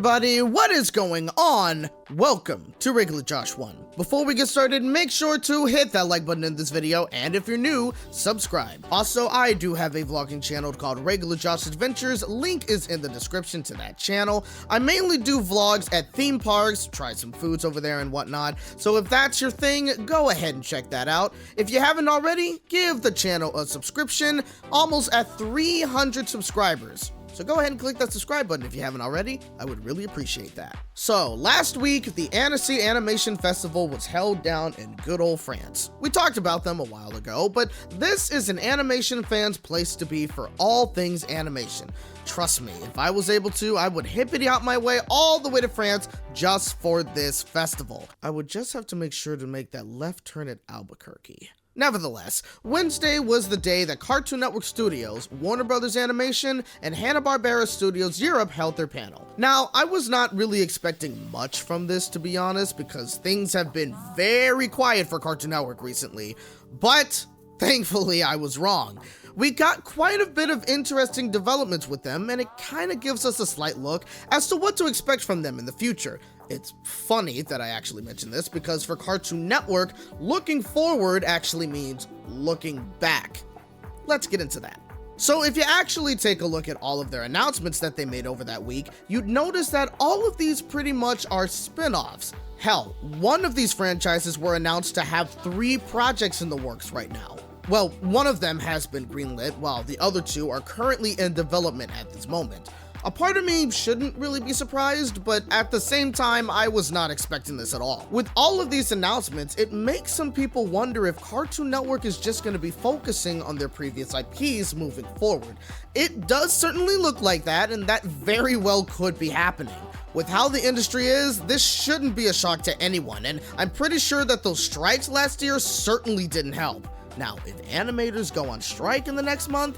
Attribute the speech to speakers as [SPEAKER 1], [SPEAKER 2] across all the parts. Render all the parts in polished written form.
[SPEAKER 1] everybody, what is going on? Welcome to Regular Josh 1. Before we get started, make sure to hit that like button in this video, and if you're new, subscribe. Also, I do have a vlogging channel called Regular Josh Adventures. Link is in the description to that channel. I mainly do vlogs at theme parks, try some foods over there and whatnot, so if that's your thing, go ahead and check that out. If you haven't already, give the channel a subscription, almost at 300 subscribers. So go ahead and click that subscribe button if you haven't already. I would really appreciate that. So last week, the Annecy Animation Festival was held down in good old France. We talked about them a while ago, but this is an animation fan's place to be for all things animation. Trust me, if I was able to, I would hippity hop my way all the way to France just for this festival. I would just have to make sure to make that left turn at Albuquerque. Nevertheless, Wednesday was the day that Cartoon Network Studios, Warner Brothers Animation, and Hanna-Barbera Studios Europe held their panel. Now, I was not really expecting much from this, to be honest, because things have been very quiet for Cartoon Network recently, but thankfully I was wrong. We got quite a bit of interesting developments with them, and it kind of gives us a slight look as to what to expect from them in the future. It's funny that I actually mentioned this because for Cartoon Network, looking forward actually means looking back. Let's get into that. So if you actually take a look at all of their announcements that they made over that week, you'd notice that all of these pretty much are spin-offs. Hell, one of these franchises were announced to have 3 projects in the works right now. Well, one of them has been greenlit, while the other 2 are currently in development at this moment. A part of me shouldn't really be surprised, but at the same time, I was not expecting this at all. With all of these announcements, it makes some people wonder if Cartoon Network is just going to be focusing on their previous IPs moving forward. It does certainly look like that, and that very well could be happening. With how the industry is, this shouldn't be a shock to anyone, and I'm pretty sure that those strikes last year certainly didn't help. Now, if animators go on strike in the next month,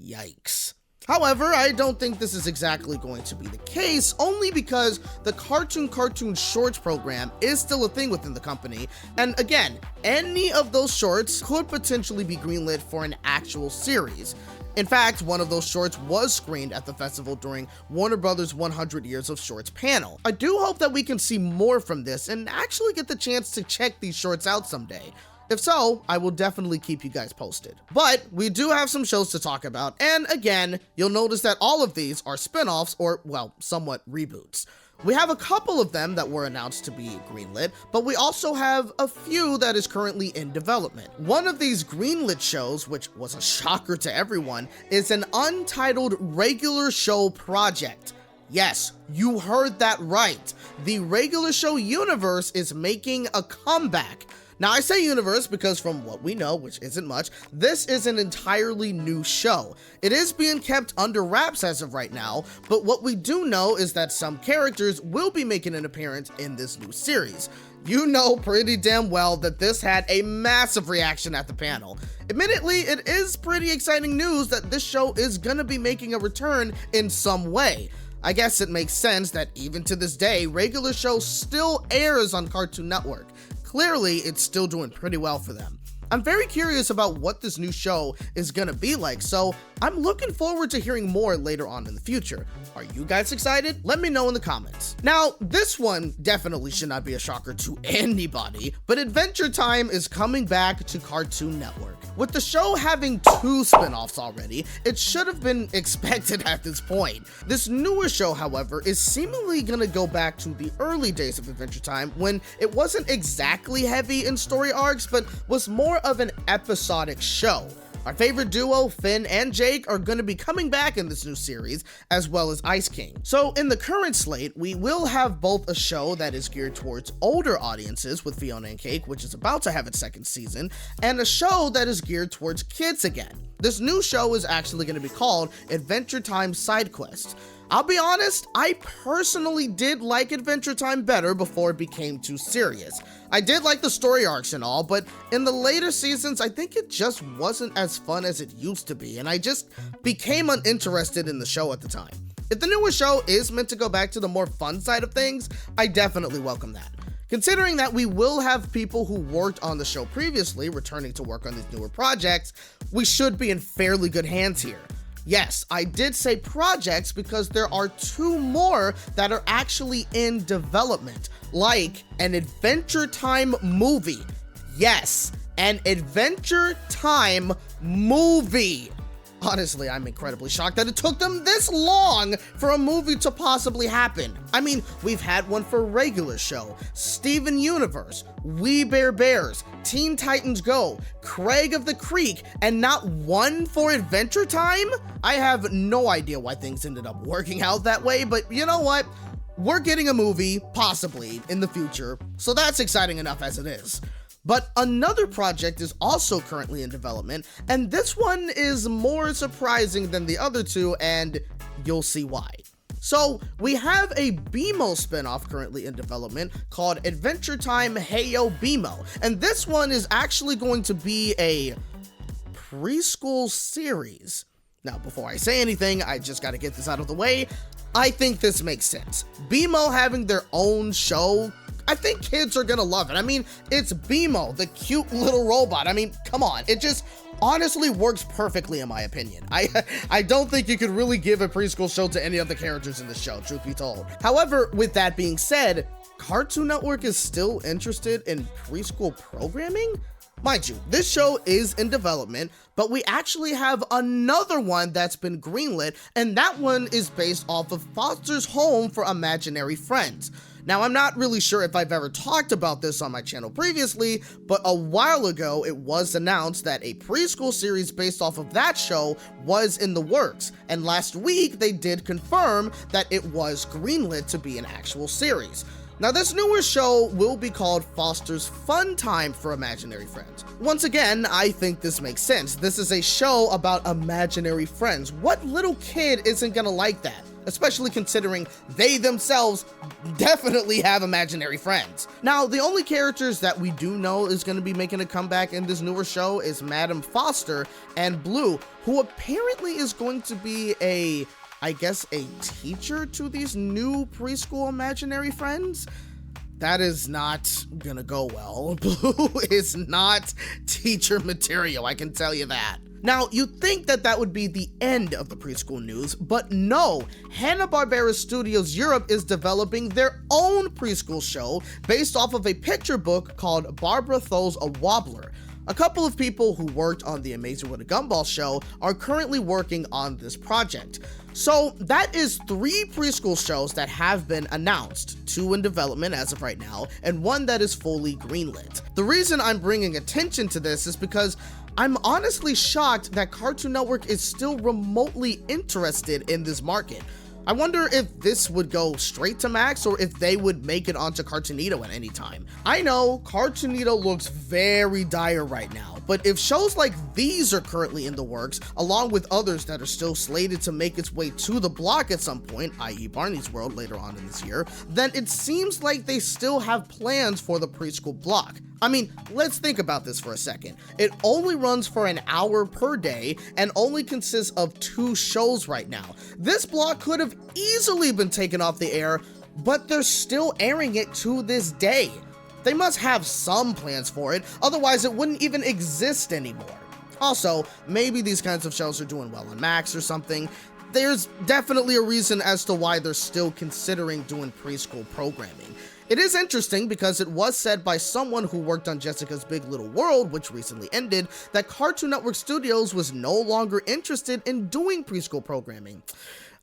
[SPEAKER 1] yikes. However, I don't think this is exactly going to be the case, only because the Cartoon Shorts program is still a thing within the company, and again, any of those shorts could potentially be greenlit for an actual series. In fact, one of those shorts was screened at the festival during Warner Brothers 100 Years of Shorts panel. I do hope that we can see more from this and actually get the chance to check these shorts out someday. If so, I will definitely keep you guys posted. But we do have some shows to talk about, and again, you'll notice that all of these are spin-offs or, well, somewhat reboots. We have a couple of them that were announced to be greenlit, but we also have a few that is currently in development. One of these greenlit shows, which was a shocker to everyone, is an untitled regular show project. Yes, you heard that right. The regular show universe is making a comeback. Now, I say universe because from what we know, which isn't much, this is an entirely new show. It is being kept under wraps as of right now, but what we do know is that some characters will be making an appearance in this new series. You know pretty damn well that this had a massive reaction at the panel. Admittedly, it is pretty exciting news that this show is gonna be making a return in some way. I guess it makes sense that even to this day, regular show still airs on Cartoon Network. Clearly, it's still doing pretty well for them. I'm very curious about what this new show is gonna be like, so I'm looking forward to hearing more later on in the future. Are you guys excited? Let me know in the comments. Now, this one definitely should not be a shocker to anybody, but Adventure Time is coming back to Cartoon Network. With the show having 2 spin-offs already, it should have been expected at this point. This newer show, however, is seemingly gonna go back to the early days of Adventure Time when it wasn't exactly heavy in story arcs, but was more of an episodic show. Our favorite duo, Finn and Jake, are going to be coming back in this new series, as well as Ice King. So in the current slate, we will have both a show that is geared towards older audiences with Fiona and Cake, which is about to have its 2nd season, and a show that is geared towards kids again. This new show is actually going to be called Adventure Time Side Quest. I'll be honest, I personally did like Adventure Time better before it became too serious. I did like the story arcs and all, but in the later seasons, I think it just wasn't as fun as it used to be, and I just became uninterested in the show at the time. If the newer show is meant to go back to the more fun side of things, I definitely welcome that. Considering that we will have people who worked on the show previously returning to work on these newer projects, we should be in fairly good hands here. Yes, I did say projects because there are 2 more that are actually in development, like an Adventure Time movie. Yes, an Adventure Time movie. Honestly, I'm incredibly shocked that it took them this long for a movie to possibly happen. I mean, we've had one for regular show, Steven Universe, We Bare Bears, Teen Titans Go, Craig of the Creek, and not one for Adventure Time? I have no idea why things ended up working out that way, but you know what? We're getting a movie, possibly, in the future, so that's exciting enough as it is. But another project is also currently in development, and this one is more surprising than the other 2, and you'll see why. So, we have a BMO spinoff currently in development called Adventure Time Heyo BMO, and this one is actually going to be a preschool series. Now, before I say anything, I just gotta get this out of the way. I think this makes sense. BMO having their own show, I think kids are gonna love it. I mean, it's BMO, the cute little robot. I mean, come on. It just honestly works perfectly in my opinion. I don't think you could really give a preschool show to any of the characters in the show, truth be told. However, with that being said, Cartoon Network is still interested in preschool programming? Mind you, this show is in development, but we actually have another one that's been greenlit, and that one is based off of Foster's Home for Imaginary Friends. Now, I'm not really sure if I've ever talked about this on my channel previously, but a while ago it was announced that a preschool series based off of that show was in the works, and last week they did confirm that it was greenlit to be an actual series. Now, this newer show will be called Foster's Fun Time for Imaginary Friends. Once again, I think this makes sense. This is a show about imaginary friends. What little kid isn't gonna like that? Especially considering they themselves definitely have imaginary friends. Now, the only characters that we do know is going to be making a comeback in this newer show is Madam Foster and Blue, who apparently is going to be I guess a teacher to these new preschool imaginary friends. That is not gonna go well. Blue is not teacher material, I can tell you that. Now, you'd think that that would be the end of the preschool news, but no, Hanna-Barbera Studios Europe is developing their own preschool show based off of a picture book called Barbara Throws a Wobbler. A couple of people who worked on the Amazing World of Gumball show are currently working on this project. So that is 3 preschool shows that have been announced, 2 in development as of right now, and 1 that is fully greenlit. The reason I'm bringing attention to this is because I'm honestly shocked that Cartoon Network is still remotely interested in this market. I wonder if this would go straight to Max or if they would make it onto Cartoonito at any time. I know Cartoonito looks very dire right now, but if shows like these are currently in the works, along with others that are still slated to make its way to the block at some point, i.e. Barney's World later on in this year, then it seems like they still have plans for the preschool block. I mean, let's think about this for a second. It only runs for an hour per day and only consists of 2 shows right now. This block could have easily been taken off the air, but they're still airing it to this day. They must have some plans for it, otherwise it wouldn't even exist anymore. Also, maybe these kinds of shows are doing well on Max or something. There's definitely a reason as to why they're still considering doing preschool programming. It is interesting because it was said by someone who worked on Jessica's Big Little World, which recently ended, that Cartoon Network Studios was no longer interested in doing preschool programming.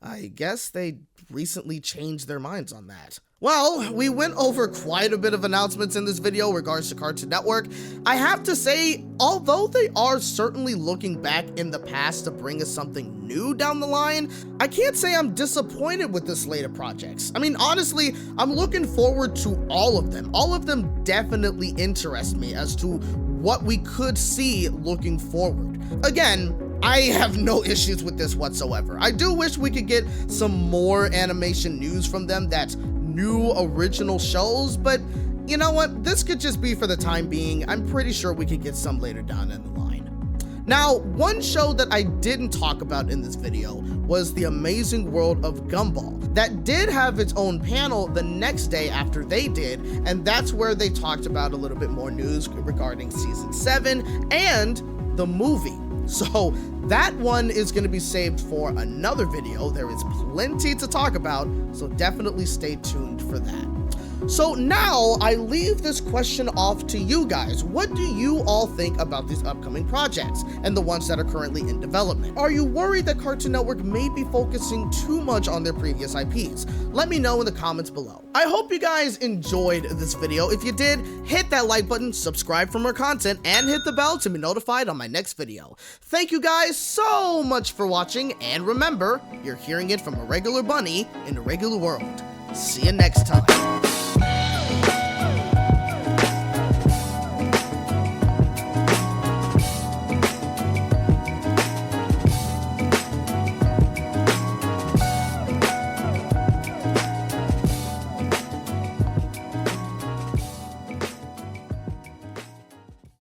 [SPEAKER 1] I guess they recently changed their minds on that. Well, we went over quite a bit of announcements in this video in regards to Cartoon Network. I have to say, although they are certainly looking back in the past to bring us something new down the line, I can't say I'm disappointed with this slate of projects. I mean, honestly, I'm looking forward to all of them. All of them definitely interest me as to what we could see looking forward. Again, I have no issues with this whatsoever. I do wish we could get some more animation news from them that's new original shows, but you know what? This could just be for the time being. I'm pretty sure we could get some later down in the line. Now, one show that I didn't talk about in this video was The Amazing World of Gumball. That did have its own panel the next day after they did, and that's where they talked about a little bit more news regarding season 7 and the movie. So that one is going to be saved for another video. There is plenty to talk about, so definitely stay tuned for that. So now I leave this question off to you guys. What do you all think about these upcoming projects and the ones that are currently in development? Are you worried that Cartoon Network may be focusing too much on their previous IPs? Let me know in the comments below. I hope you guys enjoyed this video. If you did, hit that like button, subscribe for more content, and hit the bell to be notified on my next video. Thank you guys so much for watching, and remember, you're hearing it from a regular bunny in a regular world. See you next time.